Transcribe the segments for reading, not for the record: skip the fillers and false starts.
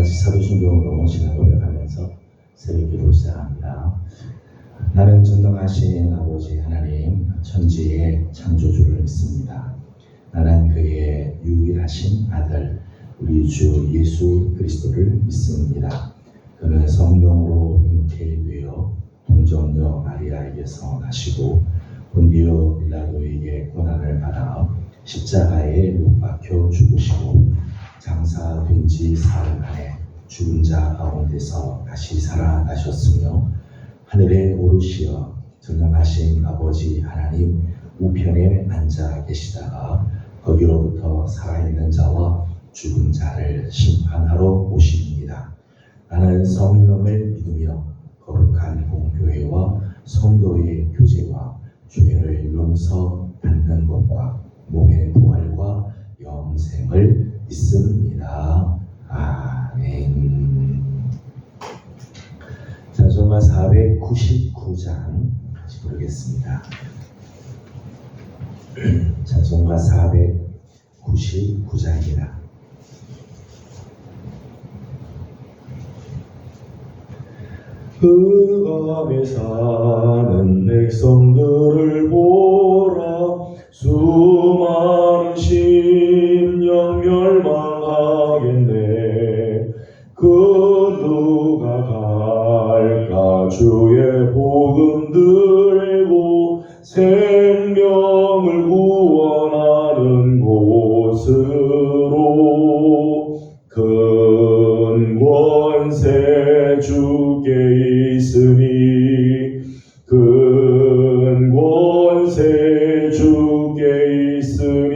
같이 사도신경으로 시간 고백하면서 새벽 기도를 시작합니다. 나는 전능하신 아버지 하나님 천지의 창조주를 믿습니다. 나는 그의 유일하신 아들 우리 주 예수 그리스도를 믿습니다. 그는 성령으로 잉태되어 동정녀 마리아에게서 나시고 본디오 빌라도에게 고난을 받아 십자가에 못 박혀 죽으시고 장사된 지 사흘 만에 죽은 자 가운데서 다시 살아나셨으며 하늘에 오르시어 전능하신 아버지 하나님 우편에 앉아 계시다가 거기로부터 살아있는 자와 죽은 자를 심판하러 오십니다. 나는 성령을 믿으며 거룩한 공교회와 성도의 교제와 죄를 용서받는 것과 몸의 부활과 영생을 믿습니다. 아멘. 찬송가 499장 같이 부르겠습니다. 찬송가 499장입니다. 흑암에 사는 백성들을 보라. 수많은 심령 멸망하겠네. 그 누가 갈까? 주의 복음 들고 생명을 구원하는 곳으로. 큰 권세 주께 있으니 큰 권세 주께 있으니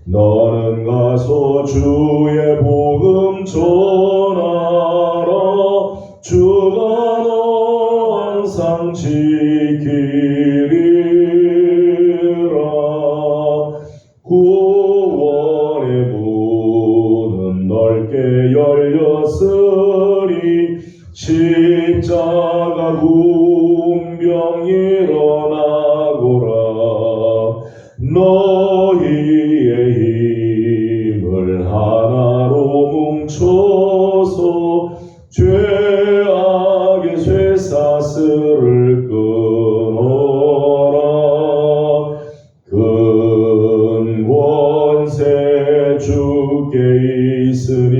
너는 가서 주의 복음 전하라. 주가 너 항상 지키리라. 구원의 문은 넓게 열렸으니 십자가 군병 일어나거라. 너희의 힘을 하나로 뭉쳐서 죄악의 쇠사슬을 끊어라. 큰 권세 주께 있으니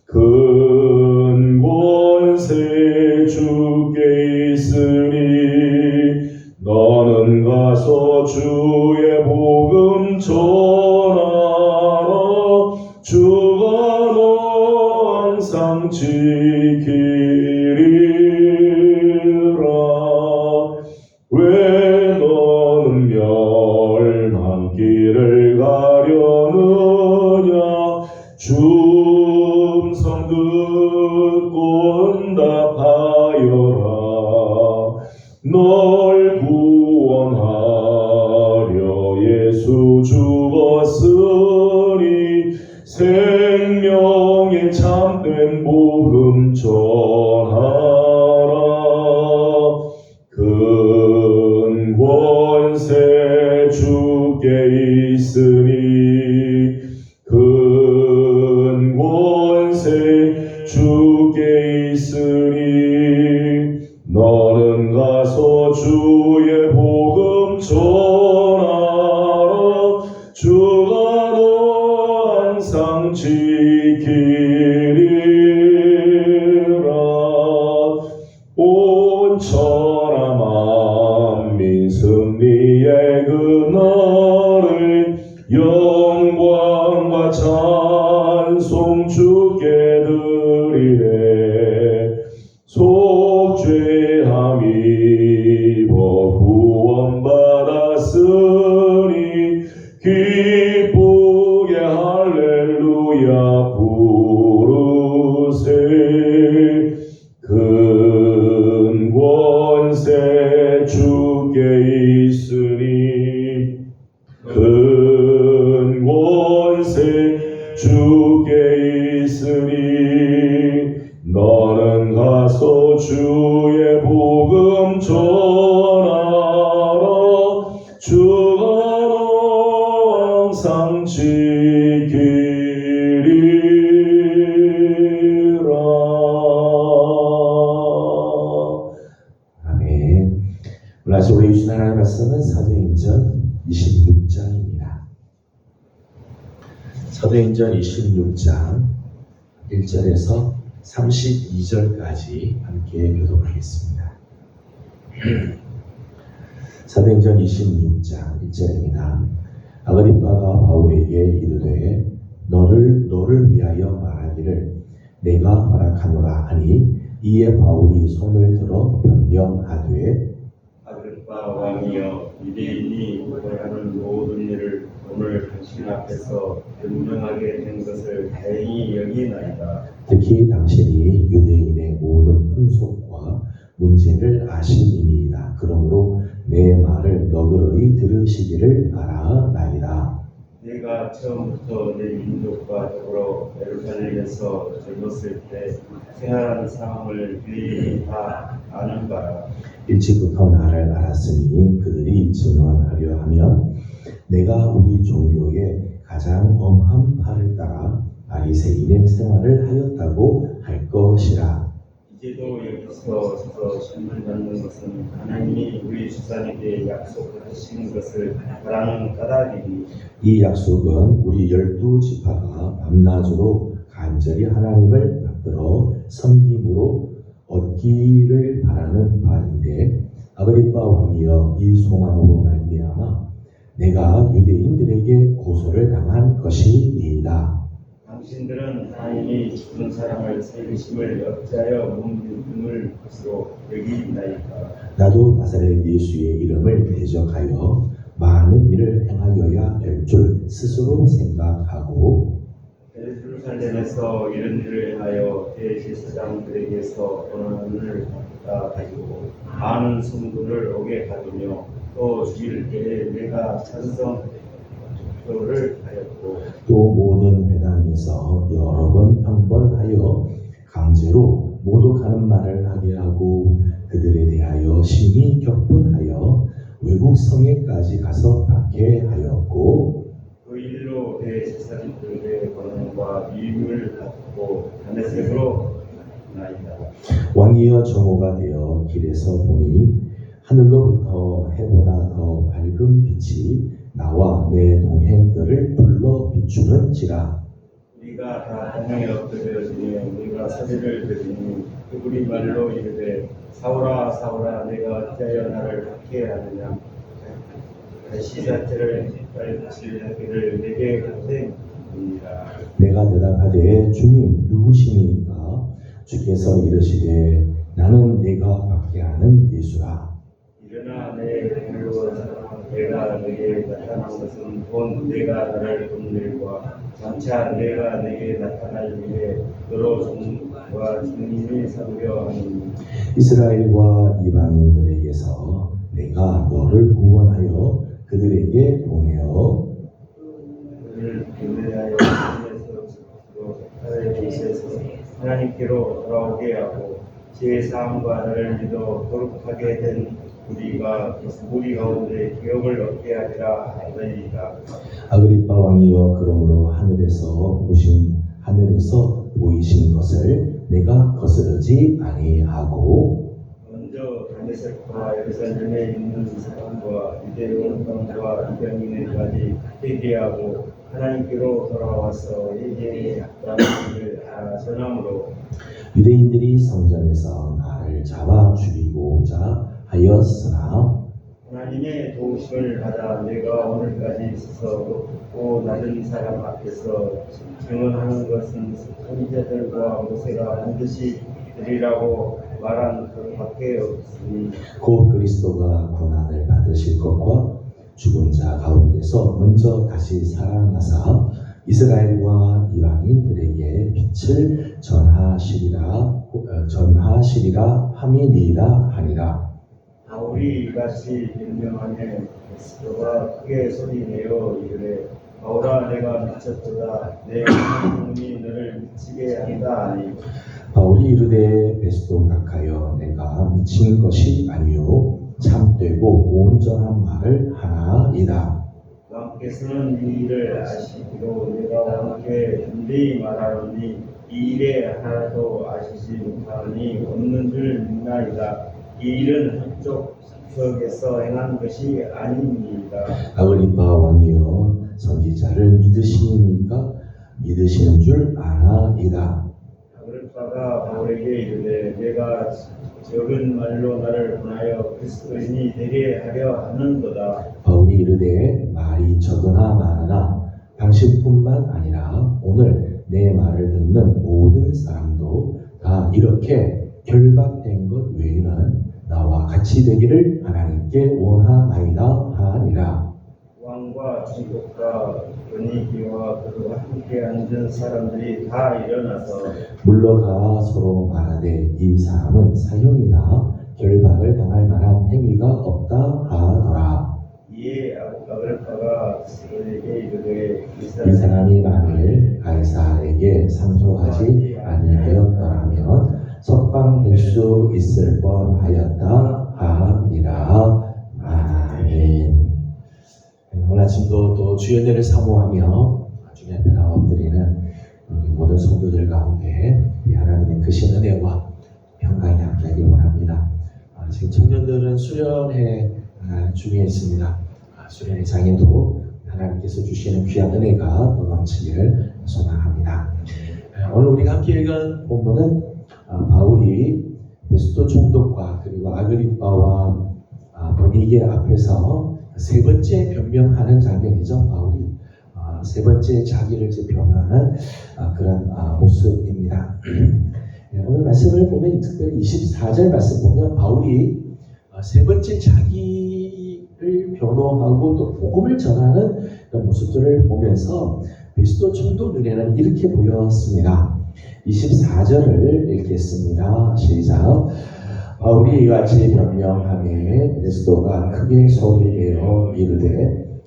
큰 권세 주께 있으니 너는 가서 주의 복음 전하라. 주가 너 항상 지키리라. 왜 너는 멸망길을 가려느냐. 충성 듣고 응답하여라. 널 구원하려 예수 죽었으니 생명의 참된 복음 전하라. 큰 권세 주께 있으니 큰 권세 주께 있으니 너는 가서 주의 복음 전하라. 주가 너 항상 지키리라. 온 천하 만민 승리의 그날을 영광과 찬송 주께 드리래. 속죄함 입어 구원받았으니 기쁘게 할렐루야 부르세. 큰 권세 주께 있으니 큰 권세 주께 있으니 너는 가서 주의 복음 전하라. 주가 너 항상 지키리라. 사도행전 26장 1절에서 32절까지 함께 교독하겠습니다. 사도행전 26장 1절입니다. 아그리빠가 바울에게 이르되 너를 위하여 말하기를 내가 허락하노라 하니, 이에 바울이 손을 들어 변명하되 아그리빠 왕이여, 유대인이 거절하는 모든 일을 오늘 당신 앞에서 변명하게 된 것을 다행히 여기나이다. 특히 당신이 유대인의 모든 풍속과 문제를 아심이니이다. 그러므로 내 말을 너그러이 들으시기를 바라나이다. 내가 처음부터 내 민족과 더불어 예루살렘에서 젊었을 때 생활한 상황을 유대인이 다 아는 바라. 일찍부터 나를 알았으니 그들이 증언하려 하면 내가 우리 종교의 가장 엄한 바를 따라 바리새인의 생활을 하였다고 할 것이라. 이제도 여기서 서서 신문 받는 것은 하나님이 우리 주사님께 약속하신 것을 바라는 까닭이니, 이 약속은 우리 12지파가 밤낮으로 간절히 하나님을 받들어 섬김으로 얻기를 바라는 바인데, 아그리빠 왕이여, 이 소망으로 말미암아 내가 유대인들에게 고소를 당한 것이니이다. 당신들은 하나님이 죽은 사람을 살리심을 어찌하여 몸을 것으로 여기나이까. 나도 나사렛 예수의 이름을 대적하여 많은 일을 행하여야 될 줄 스스로 생각하고, 예루살렘에서 이런 일을 하여 대제사장들에게서 권한을 받아 가지고 많은 성도를 오게 하더며, 또 주일 때에 내가 찬성 투표를 하였고, 또 모든 회당에서 여러 번 형벌하여 강제로 모독하는 말을 하게 하고, 그들에 대하여 심히 격분하여 외국 성에까지 가서 박해하였고, 그 일로 대제사장들의 권한과 위임을 받고 다메섹으로 나이다. 왕이여, 정오가 되어 길에서 보니 하늘로부터 해보다 더 밝은 빛이 나와 내 동행들을 불러 비추는지라. 우리가 다 동행에 엎드려지며 우리가 사죄를 드리니, 그들이 말로 이르되 사울아 사울아, 내가 어찌하여 나를 박해하느냐. 다시 자체를 발치하기를 내게 고생이니라. 내가 대답하되 주님 누구시니까? 주께서 이르시되 나는 네가 박해하는 예수라. 일어나 내 불러서 내가 내게 나타난 것은 본 내가 나를 본 일과 장차 내가 내게 나타날 일에 너로 종과 주님이 삼으려 하니, 이스라엘과 이방인들에게서 내가 너를 구원하여 그들에게 보내어 그를 교회하여 하나님께서 하나님께로 돌아오게 하고 제 사함과 나를 믿어 거룩하게 된 우리가 무리 가운데 기업을 얻게 하리라 하더이다. 아그리빠 왕이여, 그러므로 하늘에서 보이신 것을 내가 거스르지 아니하고, 먼저 다메섹과 예루살렘에 있는 사람과 유대인 사람과 이방인에까지 회개하고 하나님께로 돌아와서 회개했다는 일을 전함으로, 유대인들이 성전에서 나를 잡아 죽이고자 하였으나 하나님의 도우심을 받아 내가 오늘까지 서서 높고 낮은 사람 앞에서 증언하는 것은 선지자들과 모세가 반드시 되리라고 말한 그밖에 없으니, 곧 그리스도가 고난을 받으실 것과 죽은 자 가운데서 먼저 다시 살아나사 이스라엘과 이방인들에게 빛을 전하시리라 함이니이다 하니라. 바울이 이같이 변명하며 베스도가 크게 소리내어 이르되 바울아, 내가 미쳤도다. 내 하나님이 너를 미치게 한다 하니, 바울이 이르되 베스도 각하여 내가 미친 것이 아니요 참되고 온전한 말을 하나이다. 왕께서는 이 일을 아시기로 내가 왕께 담대히 말하노니 이 일에 하나도 아시지 못하니 없는 줄 믿나이다. 이 일은 한쪽 구석에서 행한 것이 아닙니다. 아그리빠 왕이여, 선지자를 믿으시니까 믿으시는 줄 아나이다. 아그리빠가 바울에게 이르되 내가 적은 말로 나를 보내어 그리스도인이 되게 하려 하는도다. 바울이 이르되 말이 적으나 많으나 당신뿐만 아니라 오늘 내 말을 듣는 모든 사람도 다 이렇게 결박된 것 외에는 나와 같이 되기를 하나님께 원하나이다 하니라. 왕과 총독과 분위기와 그와 함께 앉은 사람들이 다 일어나서 물러가 서로 말하되 이 사람은 사형이나 결박을 당할 만한 행위가 없다 하더라. 이에 아그리빠가 그에게 이르되 이 사람이 만일 가이사에게 상소하지 아니하였더라면 석방될 수 있을 뻔하였다 하니라. 아멘. 오늘 아침도 또 주의 은혜를 사모하며 주님 앞에 나와 엎드리는 우리 모든 성도들 가운데 이 하나님의 크신 은혜와 평강이 함께하길 원합니다. 지금 청년들은 수련회 중에 있습니다. 수련회 장에도 하나님께서 주시는 귀한 은혜가 또 넘치기를 소망합니다. 오늘 우리가 함께 읽은 본문은 바울이 베스도 총독과 그리고 아그리빠와 버니게 앞에서 세 번째 변명하는 장면이죠. 바울이 세 번째 자기를 변호하는 그런 모습입니다. 오늘 말씀을 보면 특별히 24절 말씀 보면 바울이 세 번째 자기를 변호하고 또 복음을 전하는 그런 모습들을 보면서 베스도 총독 눈에는 이렇게 보였습니다. 24절을 읽겠습니다. 시작. 바울이 이같이 변명하매 베스도가 크게 소리내어 이르되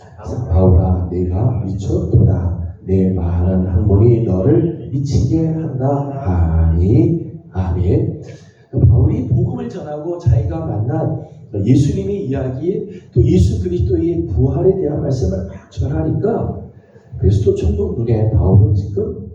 바울아 네가 미쳤도다. 내 많은 학문이 너를 미치게 한다 하니. 아멘. 바울이 복음을 전하고 자기가 만난 예수님의 이야기 또 예수 그리스도의 부활에 대한 말씀을 막 전하니까 베스도 총독 눈에 바울은 지금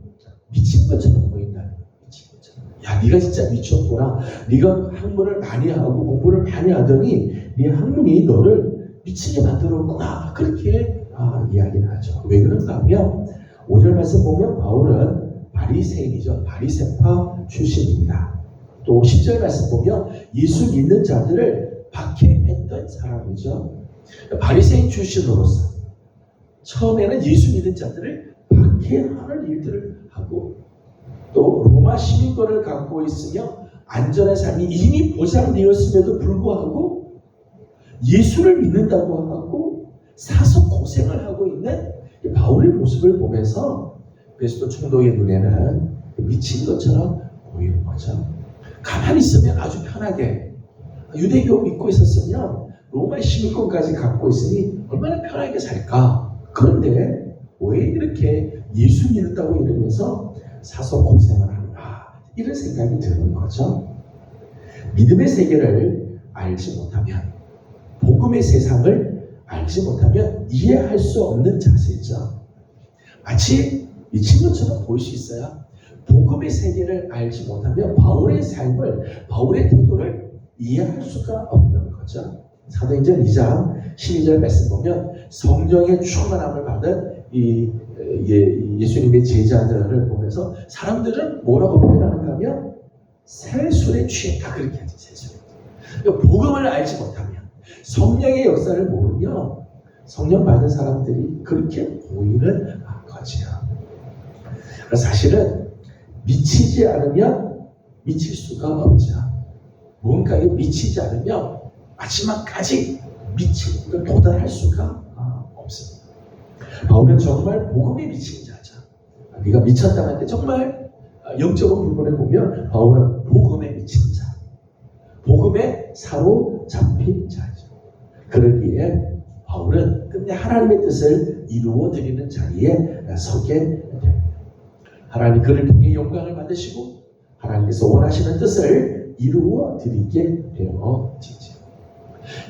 미친 것처럼 보인다. 미친 것처럼. 야, 네가 진짜 미쳤구나. 네가 학문을 많이 하고 공부를 많이 하더니 네 학문이 너를 미치게 만들었구나. 그렇게 이야기를 하죠. 왜 그런가 하면 5절 말씀 보면 바울은 바리새인이죠. 바리새파 출신입니다. 또 10절 말씀 보면 예수 믿는 자들을 박해했던 사람이죠. 바리새인 출신으로서 처음에는 예수 믿는 자들을 박해하는 일들을 하고 또 로마 시민권을 갖고 있으며 안전한 삶이 이미 보장되었음에도 불구하고 예수를 믿는다고 하고 사서 고생을 하고 있는 바울의 모습을 보면서 베스도 총독의 눈에는 미친 것처럼 보이는 거죠. 가만히 있으면 아주 편하게 유대교 믿고 있었으면 로마 시민권까지 갖고 있으니 얼마나 편하게 살까. 그런데 왜 이렇게 예수 믿는다고 이러면서 사서 고생을 하는가, 이런 생각이 드는 거죠. 믿음의 세계를 알지 못하면, 복음의 세상을 알지 못하면 이해할 수 없는 자세죠. 마치 미친 것처럼 보일 수 있어요. 복음의 세계를 알지 못하면 바울의 삶을, 바울의 태도를 이해할 수가 없는 거죠. 사도행전 2장 12절 말씀 보면 성령의 충만함을 받은 예수님의 제자들을 보면서 사람들은 뭐라고 표현하는가 하면 새술에 취했다, 그렇게 하지. 새술에. 복음을 알지 못하면, 성령의 역사를 모르면 성령 받은 사람들이 그렇게 보이는 거지요. 사실은 미치지 않으면 미칠 수가 없죠. 뭔가에 미치지 않으면 마지막까지 도달할 수가 없습니다. 바울은 정말 복음에 미친 자죠. 네가 미쳤다는 데 정말 영적인 부분을 보면 바울은 복음에 미친 자, 복음에 사로잡힌 자죠. 그러기에 바울은 끝내 하나님의 뜻을 이루어 드리는 자리에 서게 됩니다. 하나님 그를 통해 영광을 받으시고 하나님께서 원하시는 뜻을 이루어 드리게 되어지죠.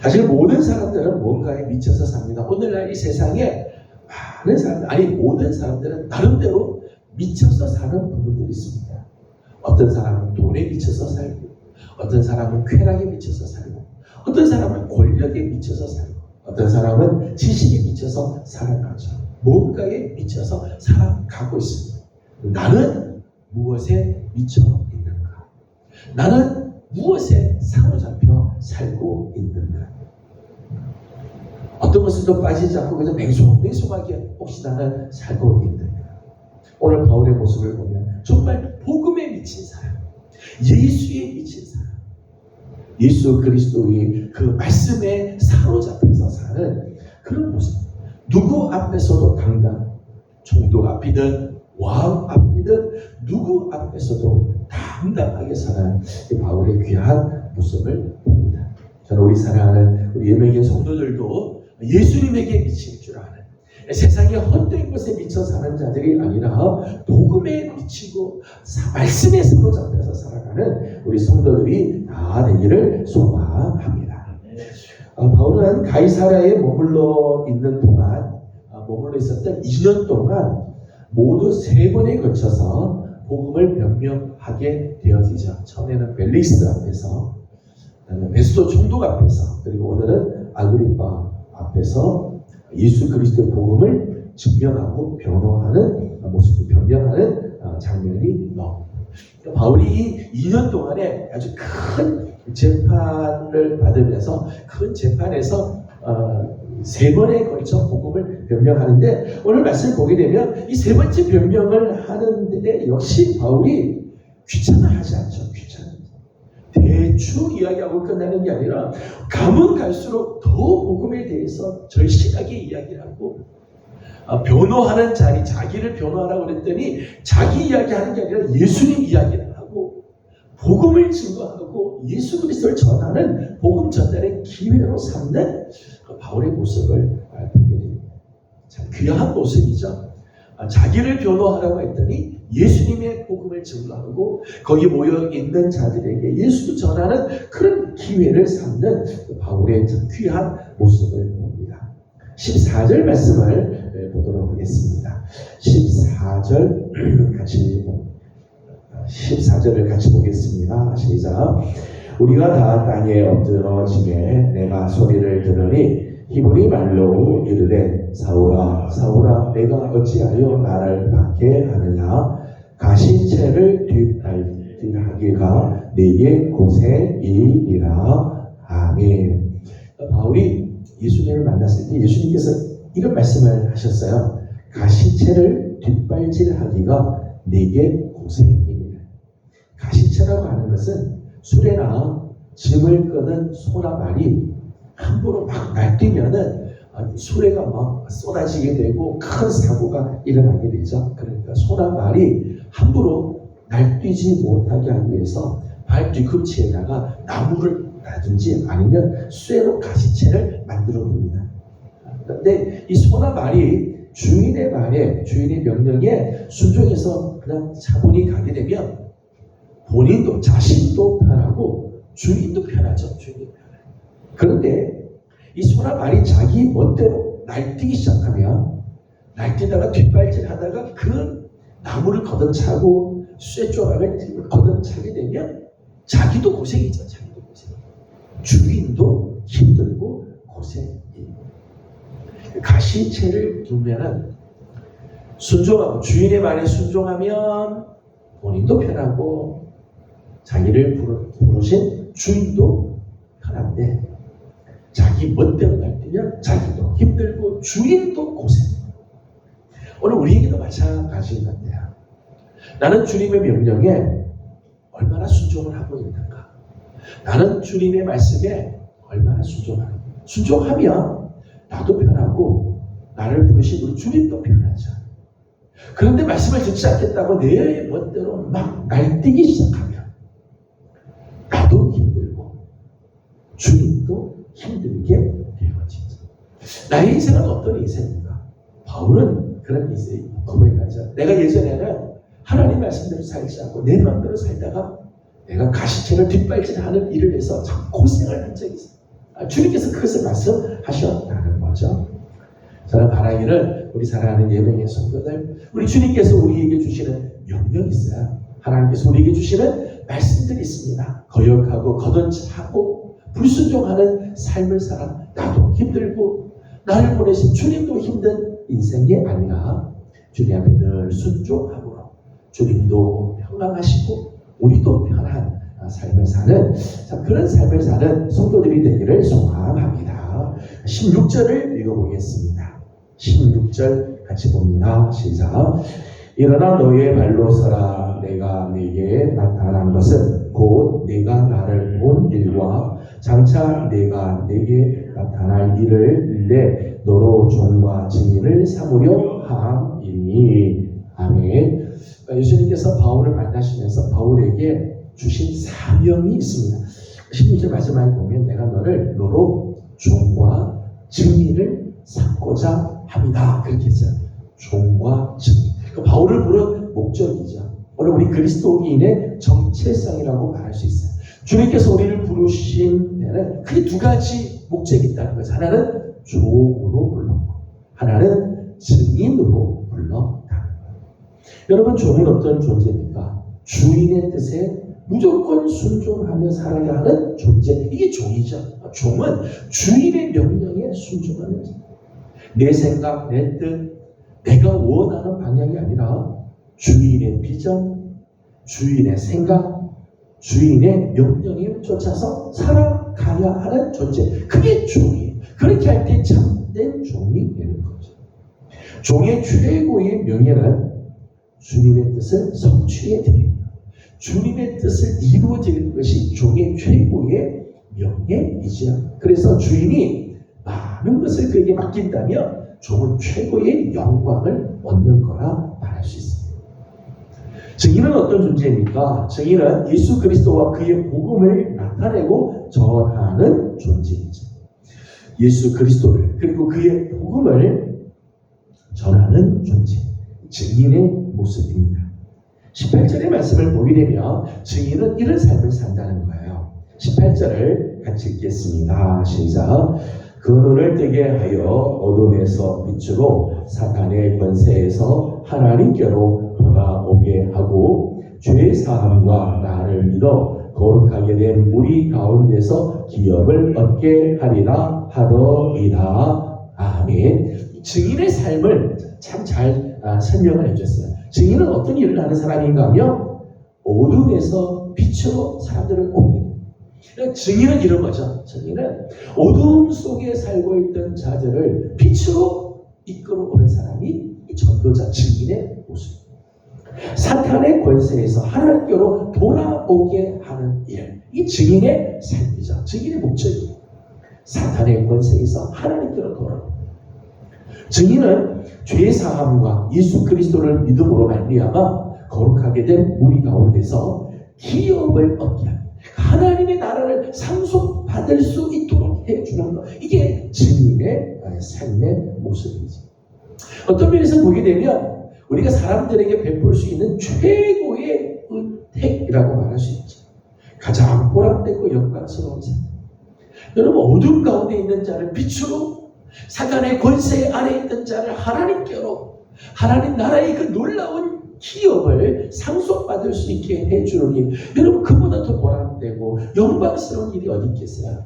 사실 모든 사람들은 뭔가에 미쳐서 삽니다. 오늘날 이 세상에 많은 사람들, 아니 모든 사람들은 나름대로 미쳐서 사는 부분들이 있습니다. 어떤 사람은 돈에 미쳐서 살고, 어떤 사람은 쾌락에 미쳐서 살고, 어떤 사람은 권력에 미쳐서 살고, 어떤 사람은 지식에 미쳐서 살아가죠. 뭔가에 미쳐서 살아가고 있습니다. 나는 무엇에 미쳐 있는가? 나는 무엇에 사로잡혀 살고 있는가? 어떤 것을도 빠지지 않고 그냥 맹송하게 혹시 나는 살고 있는가? 오늘 바울의 모습을 보면 정말 복음에 미친 사람, 예수에 미친 사람, 예수 그리스도의 그 말씀에 사로잡혀서 사는 그런 모습. 누구 앞에서도 당당, 총독 앞이든 왕 앞이든 누구 앞에서도 당당하게 사는 이 바울의 귀한 모습을 봅니다. 저는 우리 사랑하는 우리 예명의 성도들도 예수님에게 미칠 줄 아는, 세상의 헛된 것에 미쳐 사는 자들이 아니라 복음에 미치고 말씀에 사로잡혀서 살아가는 우리 성도들이 다 되기를 소망합니다. 바울은 가이사랴에 머물러 있는 동안, 머물러 있었던 2년 동안 모두 3번에 걸쳐서 복음을 변명하게 되어지죠. 처음에는 벨리스 앞에서, 베스도 총독 앞에서, 그리고 오늘은 아그리파 앞에서 예수 그리스도의 복음을 증명하고 변호하는 모습을 변명하는 장면이 나옵니다. 바울이 2년 동안에 아주 큰 재판을 받으면서 큰 재판에서 3번에 걸쳐 복음을 변명하는데, 오늘 말씀을 보게 되면 이 3번째 변명을 하는데 역시 바울이 귀찮아하지 않죠. 대충 이야기하고 끝나는 게 아니라 가면 갈수록 더 복음에 대해서 절실하게 이야기하고, 변호하는 자리, 자기를 변호하라고 그랬더니 자기 이야기하는 게 아니라 예수님 이야기를 하고 복음을 증거하고 예수 그리스도를 전하는 복음 전달의 기회로 삼는 그 바울의 모습을 보게 됩니다. 참 귀한 모습이죠. 자기를 변호하라고 했더니 예수님의 복음을 증거하고 거기 모여 있는 자들에게 예수를 전하는 그런 기회를 삼는 그 바울의 참 귀한 모습을 봅니다. 14절 말씀을 보도록 하겠습니다. 14절을 같이 보겠습니다. 시작. 우리가 다 땅에 엎드러지매 내가 소리를 들으니 히브리 말로 이르되 사울아 사울아 내가 어찌하여 나를 박해하느냐? 가시체를 뒷발질하기가 네게 고생이니라. 아멘. 바울이 예수님을 만났을 때 예수님께서 이런 말씀을 하셨어요. 가시체를 뒷발질하기가 네게 고생이니라. 가시체라고 하는 것은 수레나 짐을 끄는 소나 말이 함부로 막 날뛰면은 수레가 막 쏟아지게 되고 큰 사고가 일어나게 되죠. 그러니까 소나 말이 함부로 날뛰지 못하게 하기 위해서 발 뒤꿈치에다가 나무를 놔든지 아니면 쇠로 가시체를 만들어 봅니다. 그런데 이 소나 말이 주인의 말에, 주인의 명령에 순종해서 그냥 차분히 가게 되면 본인도, 자신도 편하고 주인도 편하죠. 주인도 편하죠. 그런데 이 소나 말이 자기 멋대로 날뛰기 시작하면, 날뛰다가 뒷발질 하다가 그 나무를 걷어차고 쇠 조각을 걷어차게 되면 자기도 고생이죠. 자기도 고생. 주인도 힘들고 고생이에요. 가시체를 두면은 순종하고 주인의 말에 순종하면 본인도 편하고 자기를 부르신 주인도 편한데, 자기 멋대로 날뛰면 자기도 힘들고 주인도 고생. 오늘 우리에게도 마찬가지인 것 같아요. 나는 주님의 명령에 얼마나 순종을 하고 있는가? 나는 주님의 말씀에 얼마나 순종하는가? 순종하면 나도 편하고 나를 부르신 우리 주님도 편하죠. 그런데 말씀을 듣지 않겠다고 내 멋대로 막 날뛰기 시작하면 나도 힘들고 주님도 힘들게 되어지죠. 나의 인생은 어떤 인생인가? 바울은 그런 인생 고백하죠. 내가 예전에는 하나님 말씀대로 살지 않고 내 마음대로 살다가 내가 가시체를 뒷발질하는 일을 해서 참 고생을 한 적이 있어요. 주님께서 그것을 말씀하셨다는 거죠. 저는 바라기를 우리 사랑하는 예명의 성도들, 우리 주님께서 우리에게 주시는 명령이 있어요. 하나님께서 우리에게 주시는 말씀들이 있습니다. 거역하고 걷어차고 불순종하는 삶을 살아 나도 힘들고 나를 보내신 주님도 힘든 인생이 아니라 주님 앞에 늘 순종함으로 주님도 평강하시고 우리도 편한 삶을 사는 그런 삶을 사는 성도들이 되기를 소망합니다. 16절을 읽어보겠습니다. 16절 같이 봅니다. 시작. 일어나 너의 발로 서라. 내가 네게 나타난 것은 곧 내가 나를 본 일과 장차 내가 네게 나타날 일을 내 너로 종과 증인을 삼으려 함이니. 아멘. 예수님께서 바울을 만나시면서 바울에게 주신 사명이 있습니다. 16절 말씀을 보면 내가 너로 종과 증인을 삼고자 합니다. 그렇게 했어요. 종과 증인. 바울을 부른 목적이죠. 오늘 우리 그리스도인의 정체성이라고 말할 수 있어요. 주님께서 우리를 부르신 데는 크게 두 가지 목적이 있다는 거죠. 하나는 종으로 불렀고 하나는 증인으로 불렀다는 거예요. 여러분, 종은 어떤 존재입니까? 주인의 뜻에 무조건 순종하며 살아야 하는 존재. 이게 종이죠. 종은 주인의 명령에 순종하는 존재. 내 생각, 내 뜻, 내가 원하는 방향이 아니라 주인의 비전, 주인의 생각, 주인의 명령에 쫓아서 살아가야 하는 존재. 그게 종이에요. 그렇게 할 때 참된 종이 되는 거죠. 종의 최고의 명예는 주님의 뜻을 성취해 드립니다. 주님의 뜻을 이루어 드리는 것이 종의 최고의 명예이죠. 그래서 주인이 많은 것을 그에게 맡긴다면 종은 최고의 영광을 얻는 거라 말할 수 있습니다. 증인은 어떤 존재입니까? 증인은 예수 그리스도와 그의 복음을 나타내고 전하는 존재이죠. 예수 그리스도를 그리고 그의 복음을 전하는 존재, 증인의 모습입니다. 18절의 말씀을 보게 되면 증인은 이런 삶을 산다는 거예요. 18절을 같이 읽겠습니다. 시작. 그 눈을 뜨게 하여 어둠에서 빛으로 사탄의 권세에서 하나님께로 돌아오게 하고 죄사함과 나를 믿어 거룩하게 된 무리 가운데서 기업을 얻게 하리라 하더이다. 아멘. 증인의 삶을 참 잘 설명을 해줬어요. 증인은 어떤 일을 하는 사람인가 하면 어둠에서 빛으로 사람들을 옮깁니다. 증인은 이런 거죠. 증인은 어둠 속에 살고 있던 자들을 빛으로 이끌어오는 사람이 이 전도자 증인의 모습입니다. 사탄의 권세에서 하나님께로 돌아오게 하는 일, 이 증인의 삶이죠. 증인의 목적이에요. 사탄의 권세에서 하나님께로 돌아오는. 증인은 죄사함과 예수 그리스도를 믿음으로 말미암아 거룩하게 된 무리 가운데서 기업을 얻게 합니다. 하나님의 나라를 상속받을 수 있도록 해주는 것. 이게 증인의 삶의 모습이죠. 어떤 면에서 보게 되면 우리가 사람들에게 베풀 수 있는 최고의 혜택이라고 말할 수 있죠. 가장 보람되고 영광스러운 삶. 여러분, 어둠 가운데 있는 자를 빛으로, 사탄의 권세 아래 있던 자를 하나님께로, 하나님 나라의 그 놀라운 기업을 상속받을 수 있게 해주는 일. 여러분, 그보다 더 보람되고 영광스러운 일이 어디 있겠어요?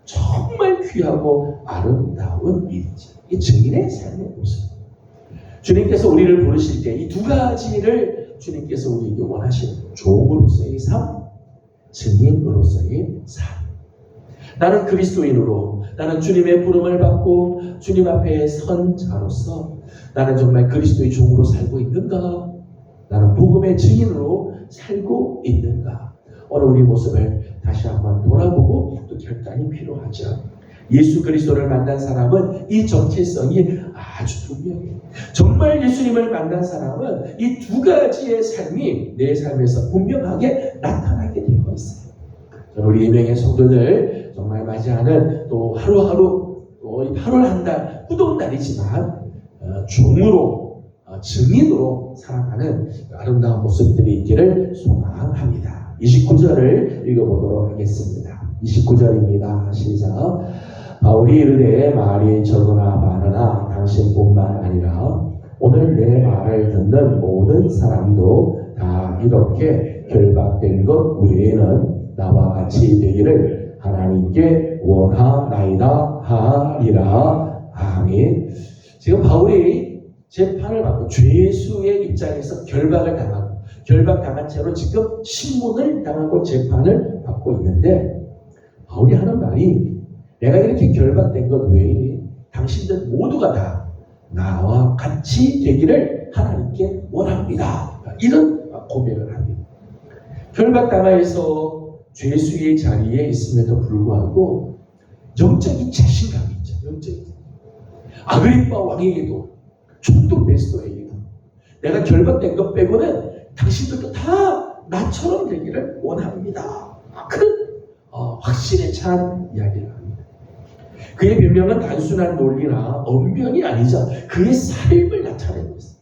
정말 귀하고 아름다운 일이죠. 이 증인의 삶의 모습. 주님께서 우리를 부르실 때 이 두 가지를 주님께서 우리에게 원하시는 종으로서의 삶, 증인으로서의 삶. 나는 그리스도인으로, 나는 주님의 부름을 받고 주님 앞에 선 자로서 나는 정말 그리스도의 종으로 살고 있는가? 나는 복음의 증인으로 살고 있는가? 오늘 우리 모습을 다시 한번 돌아보고 또 결단이 필요하죠. 예수 그리스도를 만난 사람은 이 정체성이 아주 분명해요. 정말 예수님을 만난 사람은 이 두 가지의 삶이 내 삶에서 분명하게 나타나게 되어 있어요. 저는 우리 예명의 성도들 정말 맞이하는 또 하루하루 또 8월 한 달 무더운 날이지만 종으로 증인으로 살아가는 아름다운 모습들이 있기를 소망합니다. 29절을 읽어보도록 하겠습니다. 29절입니다. 시작. 바울이 이르되 말이 적으나 많으나 당신뿐만 아니라 오늘 내 말을 듣는 모든 사람도 다 이렇게 결박된 것 외에는 나와 같이 되기를 하나님께 원하나이다 하니라. 아멘. 지금 바울이 재판을 받고 죄수의 입장에서 결박을 당하고 결박당한 채로 지금 신문을 당하고 재판을 받고 있는데 바울이 하는 말이 내가 이렇게 결박된 것 외에 당신들 모두가 다 나와 같이 되기를 하나님께 원합니다. 이런 고백을 합니다. 결박당하여서 죄수의 자리에 있음에도 불구하고 영적인 자신감이 있죠. 영적인. 아그리빠 왕에게도 총독 베스도에게도 내가 결박된 것 빼고는 당신들도 다 나처럼 되기를 원합니다. 그런 확신에 찬 이야기를 합니다. 그의 변명은 단순한 논리나 언변이 아니죠. 그의 삶을 나타내고 있습니다.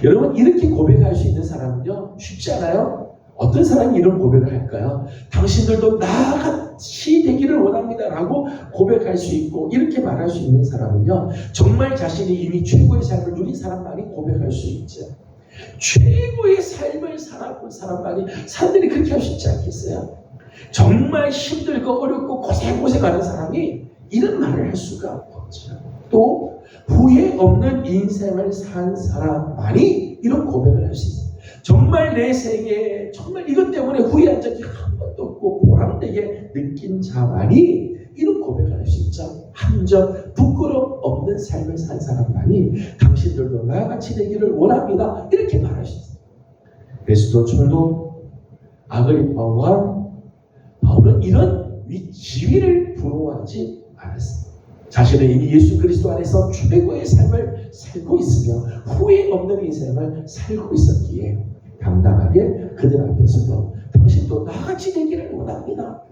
여러분 이렇게 고백할 수 있는 사람은요 쉽지 않아요? 어떤 사람이 이런 고백을 할까요? 당신들도 나같이 되기를 원합니다 라고 고백할 수 있고 이렇게 말할 수 있는 사람은요 정말 자신이 이미 최고의 삶을 누린 사람만이 고백할 수 있죠. 최고의 삶을 살아본 사람만이 사람들이 그렇게 할 수 있지 않겠어요? 정말 힘들고 어렵고 고생하는 사람이 이런 말을 할 수가 없죠. 또 후회 없는 인생을 산 사람만이 이런 고백을 할 수 있어요. 정말 내 생에 정말 이것 때문에 후회한 적이 한 번도 없고 보람되게 느낀 자만이 이런 고백을 할 수 있죠. 한적 부끄럼 없는 삶을 산 사람만이 당신들도 나같이 되기를 원합니다. 이렇게 말할 수 있어요. 베스도 총독 아그리파 왕 바울은 이런 지위를 부러워하지 않았습니다. 자신은 이미 예수 그리스도 안에서 최고의 삶을 살고 있으며 후회 없는 인생을 살고 있었기에 당당하게 그들 앞에서도 당신도 나같이 되기를 원합니다.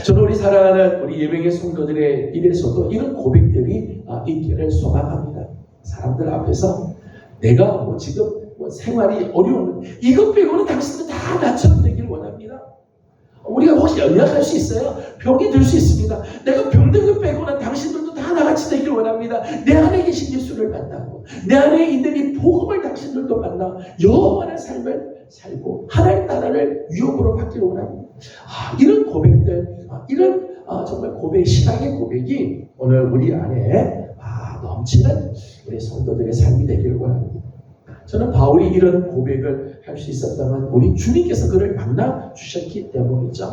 저는 우리 사랑하는 우리 예명의 성도들의 일에서도 이런 고백들이 있기를 소망합니다. 사람들 앞에서 내가 지금 생활이 어려운 이것 빼고는 당신도 다 나처럼 되기를 원합니다. 우리가 혹시 연약할 수 있어요? 병이 들 수 있습니다. 내가 병든 것 빼고는 당신들도 다 나같이 되기를 원합니다. 내 안에 계신 예수를 만나고 내 안에 있는 이 복음을 당신들도 만나 영원한 삶을 살고 하나님 나라를 유업으로 받기를 원합니다. 이런 고백들, 이런 정말 고백, 신앙의 고백이 오늘 우리 안에 넘치는 우리 성도들의 삶이 되기를 원합니다. 저는 바울이 이런 고백을 할 수 있었다면 우리 주님께서 그를 만나 주셨기 때문이죠.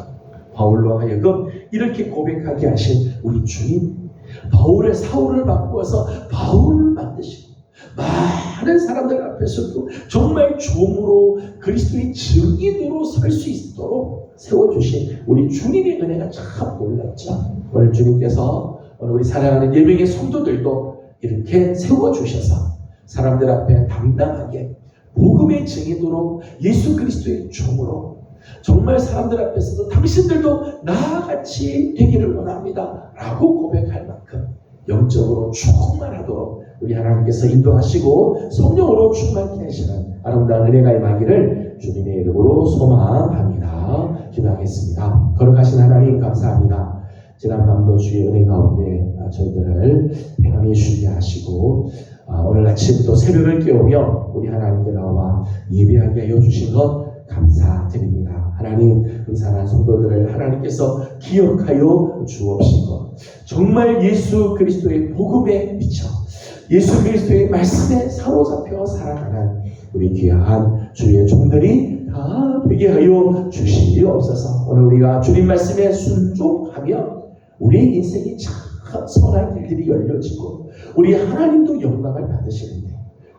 바울로 하여금 이렇게 고백하게 하신 우리 주님, 바울의 사울을 바꾸어서 바울을 만드시고 많은 사람들 앞에서도 정말 종으로 그리스도의 증인으로 설 수 있도록 세워주신 우리 주님의 은혜가 참 놀랍죠. 오늘 주님께서 오늘 우리 사랑하는 예명의 성도들도 이렇게 세워주셔서 사람들 앞에 당당하게 복음의 증인으로 예수 그리스도의 종으로 정말 사람들 앞에서도 당신들도 나같이 되기를 원합니다 라고 고백할 만큼 영적으로 충만하도록 우리 하나님께서 인도하시고 성령으로 충만케 하시는 아름다운 은혜가 임하기를 주님의 이름으로 소망합니다. 기도하겠습니다. 거룩하신 하나님 감사합니다. 지난밤도 주의 은혜 가운데 저희들을 편히 쉬게 하시고 오늘 아침 또 새벽을 깨우며 우리 하나님께 나와 예배하게 하여 주신 것 감사드립니다. 하나님 은사한 성도들을 하나님께서 기억하여 주옵시고 정말 예수 그리스도의 복음에 미쳐 예수 그리스도의 말씀에 사로잡혀 살아가는 우리 귀한 주의 종들이 다 되게 하여 주시옵소서. 오늘 우리가 주님 말씀에 순종하며 우리의 인생이 참 선한 길들이 열려지고 우리 하나님도 영광을 받으시는데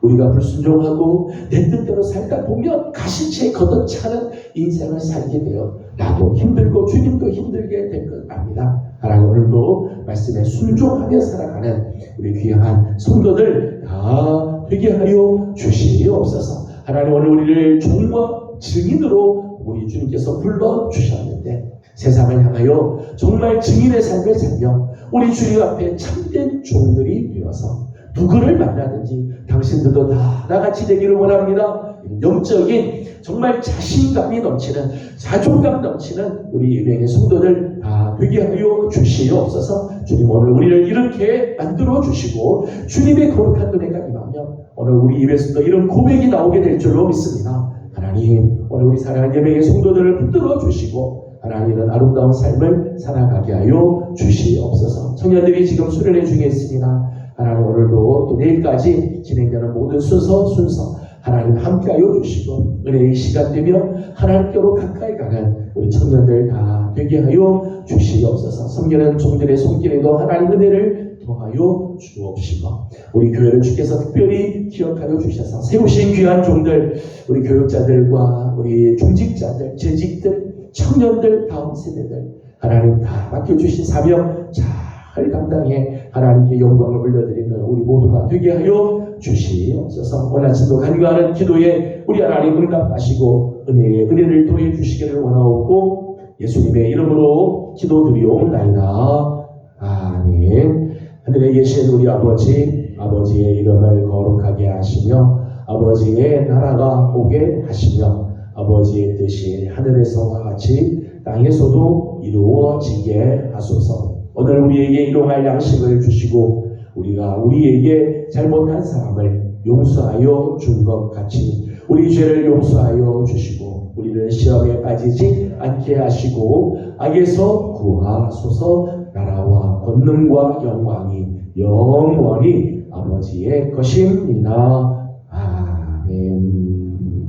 우리가 불순종하고 내 뜻대로 살다 보면 가시채 걷어차는 인생을 살게 되어 나도 힘들고 주님도 힘들게 될 것 압니다. 하나님 오늘도 말씀에 순종하며 살아가는 우리 귀한 성도들 다 되게 하여 주시옵소서. 하나님 오늘 우리를 종과 증인으로 우리 주님께서 불러주셨는데 세상을 향하여 정말 증인의 삶을 살며 우리 주님 앞에 참된 종들이 되어서 누구를 만나든지 당신들도 다 나같이 되기를 원합니다. 영적인 정말 자신감이 넘치는 자존감 넘치는 우리 예명의 성도들 다 되게 하여 주시옵소서. 주님 오늘 우리를 이렇게 만들어 주시고 주님의 거룩한 은혜가 임하며 오늘 우리 입에서도 이런 고백이 나오게 될 줄로 믿습니다. 하나님 오늘 우리 사랑하는 예명의 성도들을 붙들어 주시고 하나님 이런 아름다운 삶을 살아가게 하여 주시옵소서. 청년들이 지금 수련회 중에 있습니다. 하나님 오늘도 또 내일까지 진행되는 모든 순서 하나님 함께하여 주시고 은혜의 시간 되면 하나님께로 가까이 가는 우리 청년들 다 되게 하여 주시옵소서. 섬기는 종들의 손길에도 하나님 은혜를 더하여 주옵시고 우리 교회를 주께서 특별히 기억하여 주셔서 세우신 귀한 종들 우리 교육자들과 우리 중직자들 재직들 청년들 다음 세대들 하나님 다 맡겨주신 사명 잘 감당해 하나님께 영광을 올려드리는 우리 모두가 되게 하여 주시옵소서. 오늘 아침도 간구하는 기도에 우리 하나님 응답하시고 은혜를 더해 주시기를 원하옵고 예수님의 이름으로 기도드리옵나이다. 아멘. 하늘에 계신 우리 아버지의 이름을 거룩하게 하시며 아버지의 나라가 오게 하시며 아버지의 뜻이 하늘에서와 같이 땅에서도 이루어지게 하소서. 오늘 우리에게 일용할 양식을 주시고 우리가 우리에게 잘못한 사람을 용서하여 준 것 같이 우리 죄를 용서하여 주시고 우리를 시험에 빠지지 않게 하시고 악에서 구하소서. 나라와 권능과 영광이 영원히 아버지의 것입니다. 아멘.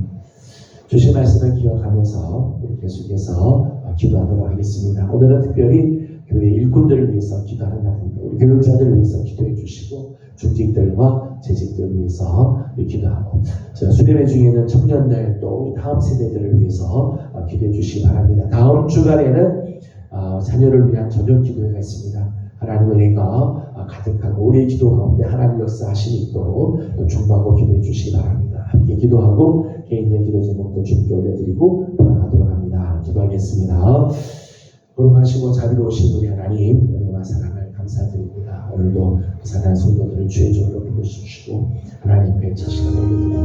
주신 말씀을 기억하면서 우리 계속해서 기도하도록 하겠습니다. 오늘은 특별히 교회 일꾼들을 위해서 기도하는 날입니다. 우리 교육자들을 위해서 기도해 주시고 중직들과 재직들을 위해서 기도하고 수련회 중에 있는 청년들 또 우리 다음 세대들을 위해서 기도해 주시기 바랍니다. 다음 주간에는 자녀를 위한 저녁 기도회가 있습니다. 하나님의 은혜가 가득하고 우리의 기도 가운데 하나님 역사하심이 있도록 중보하고 기도해 주시기 바랍니다. 함께 기도하고 개인의 기도 제목도 주님께 올려드리고 돌아가도록 합니다. 기도하겠습니다. 거룩하시고 자비로우신 우리 하나님 은혜와 사랑을 감사드립니다. 오늘도 그 사랑하는 성도들을 주의 종으로 부르시고 하나님께 자신을 올려드립니다.